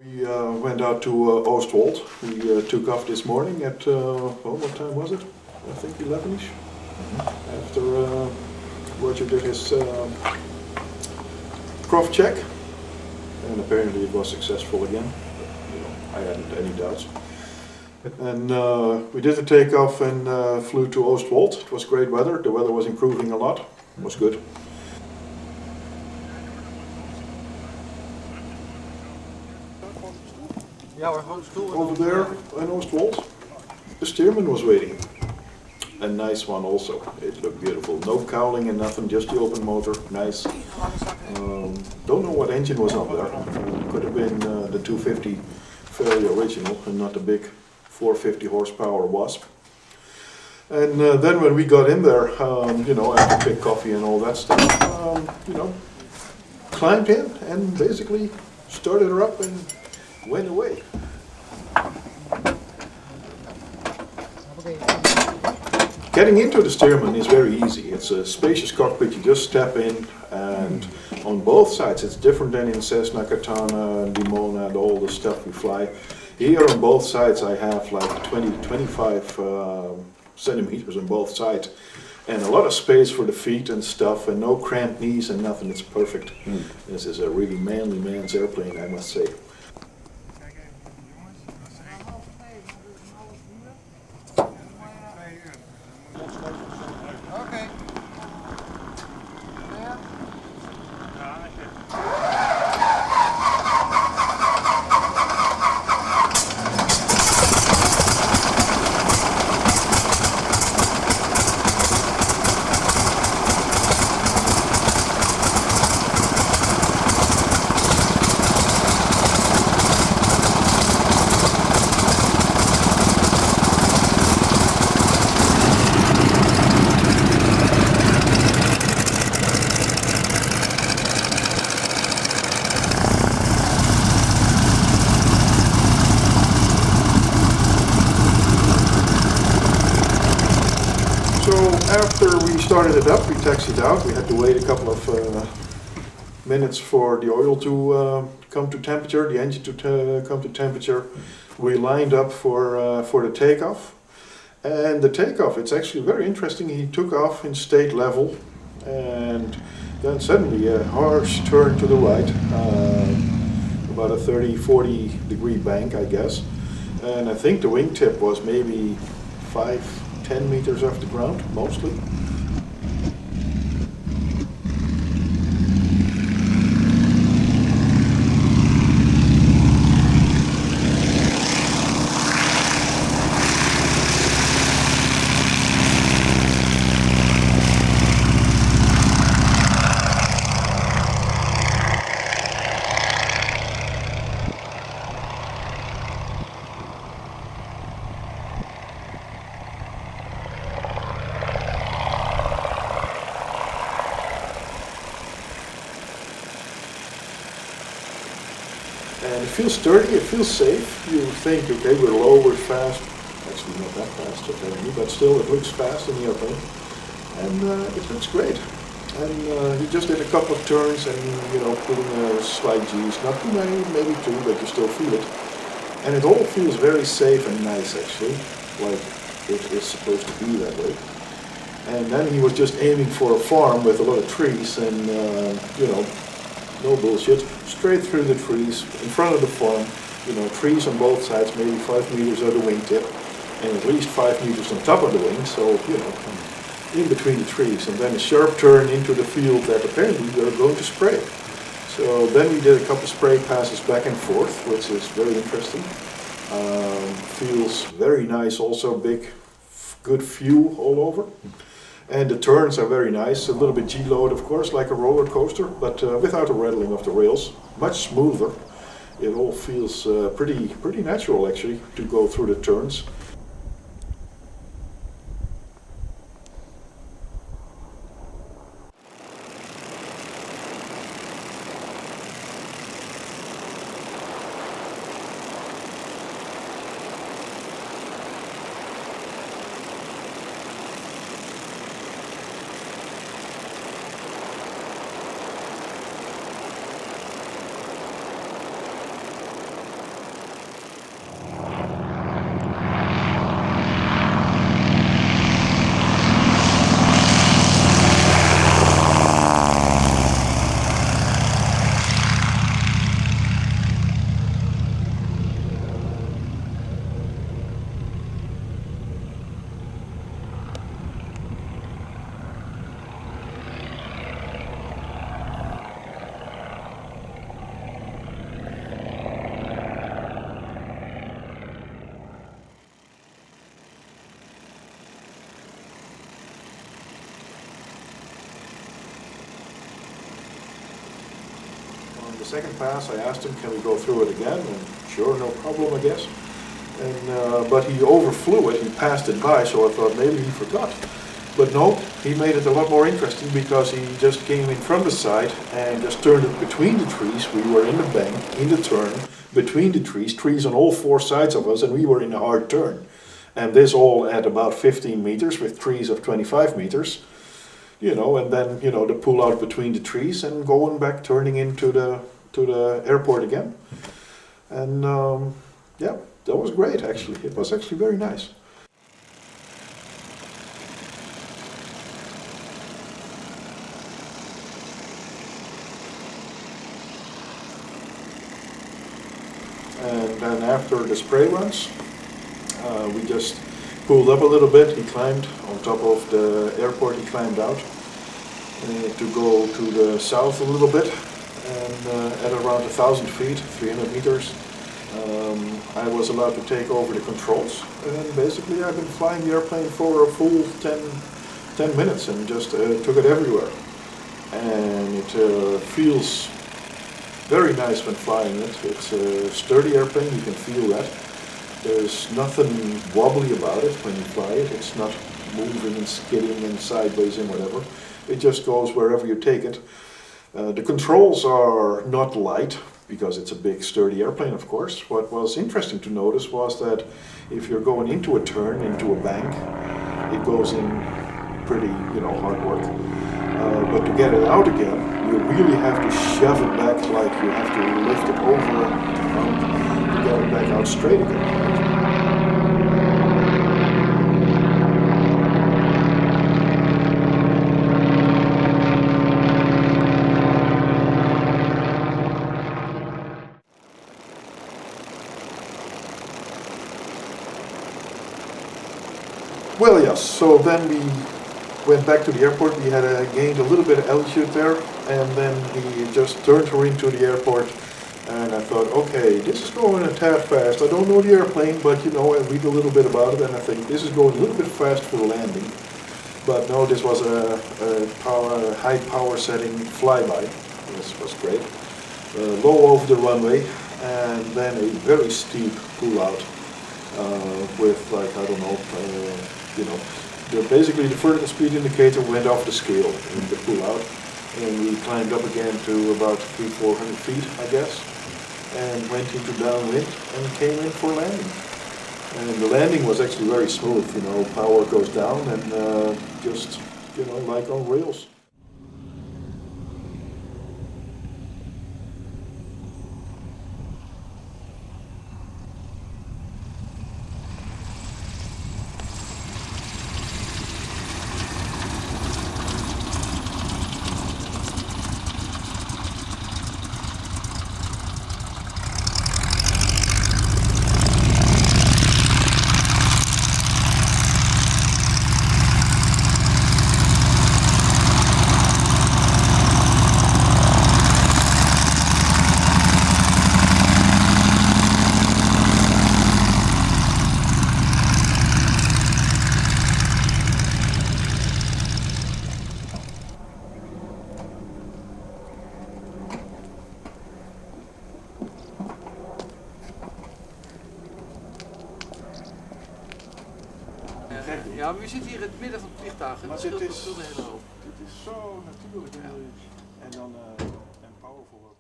We went out to Oostwold. We took off this morning at, well, what time was it? I think 11ish. After Roger did his prof check, and apparently it was successful again. I hadn't any doubts. And we did the takeoff and flew to Oostwold. It was great weather. The weather was improving a lot. It was good. Over there in Oostwold, the Stearman was waiting. A nice one also. It looked beautiful. No cowling and nothing, just the open motor. Nice. Don't know what engine was up there. Could have been the 250 fairly original and not the big 450 horsepower Wasp. And then when we got in there, you know, after quick coffee and all that stuff, you know, climbed in and basically started her up and went away. Getting into the Stearman is very easy. It's a spacious cockpit. You just step in, and on both sides, it's different than in Cessna, Katana, Dimona, all the stuff we fly. Here on both sides, I have like 25 centimeters on both sides, and a lot of space for the feet and stuff, and no cramped knees and nothing. It's perfect. This is a really manly man's airplane, I must say. After we started it up, we taxied out. We had to wait a couple of minutes for the oil to come to temperature, the engine to come to temperature. We lined up for the takeoff. And the takeoff, it's actually very interesting. He took off in state level, and then suddenly a harsh turn to the right, about a 30-40 degree bank, I guess. And I think the wingtip was maybe 5-10 meters off the ground, mostly. And it feels sturdy, it feels safe. You think, okay, we're low, we're fast. Actually not that fast, apparently, but still it looks fast in the airplane. And it looks great. And he just did a couple of turns and, you know, putting a slight G's, not too many, maybe two, but you still feel it. And it all feels very safe and nice, actually, like it is supposed to be that way. And then he was just aiming for a farm with a lot of trees and, you know, no bullshit, straight through the trees, in front of the farm, you know, trees on both sides, maybe 5 meters of the wingtip, and at least 5 meters on top of the wing, so, you know, in between the trees, and then a sharp turn into the field that apparently they're going to spray. So then we did a couple spray passes back and forth, which is very interesting. Feels very nice, also big, good view all over. And the turns are very nice, a little bit G-load of course, like a roller coaster, but without a rattling of the rails, much smoother. It all feels pretty natural actually to go through the turns. the second pass I asked him, can we go through it again? And sure, no problem, I guess. And, but he overflew it, he passed it by, so I thought maybe he forgot. But no, he made it a lot more interesting because he just came in from the side and just turned it between the trees. We were in the bank, in the turn, between the trees on all four sides of us, and we were in a hard turn. And this all at about 15 meters with trees of 25 meters. You know, and then, you know, the pull out between the trees and going back, turning into the airport again. And yeah, that was great actually. It was actually very nice. And then after the spray runs, we just pulled up a little bit. He climbed on top of the airport, he climbed out to go to the south a little bit. And at around 1,000 feet, 300 meters, I was allowed to take over the controls. And basically I've been flying the airplane for a full 10 minutes and just took it everywhere. And it feels very nice when flying it. It's a sturdy airplane, you can feel that. There's nothing wobbly about it when you fly it. It's not moving and skidding and sideways and whatever. It just goes wherever you take it. The controls are not light because it's a big sturdy airplane, of course. What was interesting to notice was that if you're going into a turn, into a bank, it goes in pretty, you know, hard work. But to get it out again, you really have to shove it back, like you have to lift it over to get it back out straight again. Well, yes, so then we went back to the airport. We had gained a little bit of altitude there, and then he just turned her into the airport. And I thought, okay, this is going a tad fast. I don't know the airplane, but you know, I read a little bit about it, and I think this is going a little bit fast for the landing. But no, this was a high power setting flyby. This was great. Low over the runway, and then a very steep pull out with, like, I don't know, you know, basically the vertical speed indicator went off the scale in the pull out, and we climbed up again to about 300-400 feet, I guess, and went into downwind and came in for landing. And the landing was actually very smooth, you know, power goes down and just, you know, like on rails. Ja, maar we zitten hier in het midden van het vliegtuig. Maar dit dit is een hele hoop. Dit is zo natuurlijk en dan en powerful.